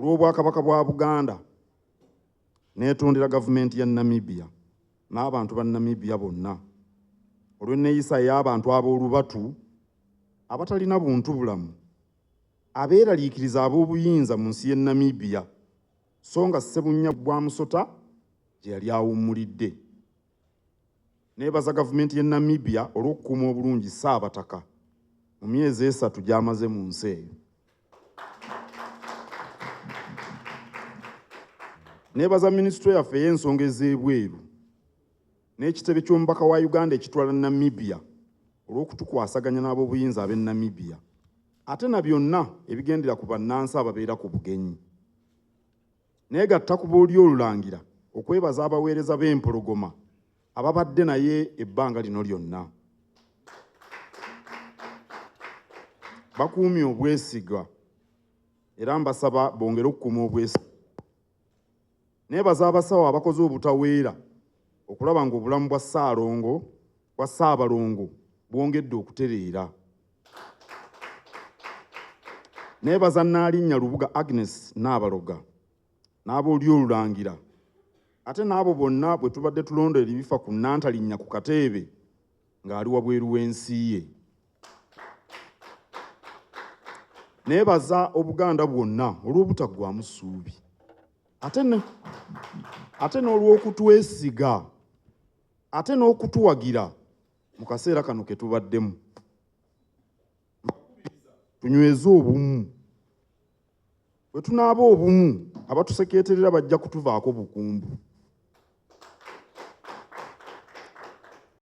Olw'Obwakabaka bwa Buganda neetondera gavumenti ya Namibia n'abantu ba Namibia bonna olw'enneeyisa y'abantu ab'olubatu abatalina buntu bulamu abeeraliikiriza ab'obuyinza mu nsi y'e Namibia so nga Ssebunya bwa Musota gye yali awummulidde. Neebaza gavumenti y'e Namibia olw'okukuuma obulungi Ssaabataka mu myezi 3 gy'amaze mu nsi eyo. Neebaza minisitule yaffe ey'ensonga ez'ebweru n'ekitebe ky'omubaka wa Uganda ekitwala Namibia olw'okutukwasaganya n'ab'obuyinza ab'e Namibia ate na byonna ebigendera ku bannansi ababeera ku bugenyi. Neegatta ku booli olulangira okwebaza abaweereza b'empologoma ababadde naye ebbanga lino lyonna. Bakuumye obwesiga era mbasaba bongere okukuuma obwesiga. Neebaza abasawo abakoze obutaweera okulaba ng'obulamu bwa Ssaabalongo bwongedde okutereera. Neebaza Nnaalinnya Lubuga Agnes Naabaloga n'abooli olulangira ate n'abo bonna bwe tubadde tulondera ebifa ku Nnantalinnya ku Kateebe ng'ali wabweru w'ensi ye. Neebaza Obuganda bwonna olw'obutaggwaamu ssuubi ate n'olw'okutwesiga ate n'okutuwagira mu kaseera kano ke tubaddemu. Tunyweze obumu. Bwe tunaaba obumu abatusekeeterera bajja kutuvaako bukumbu.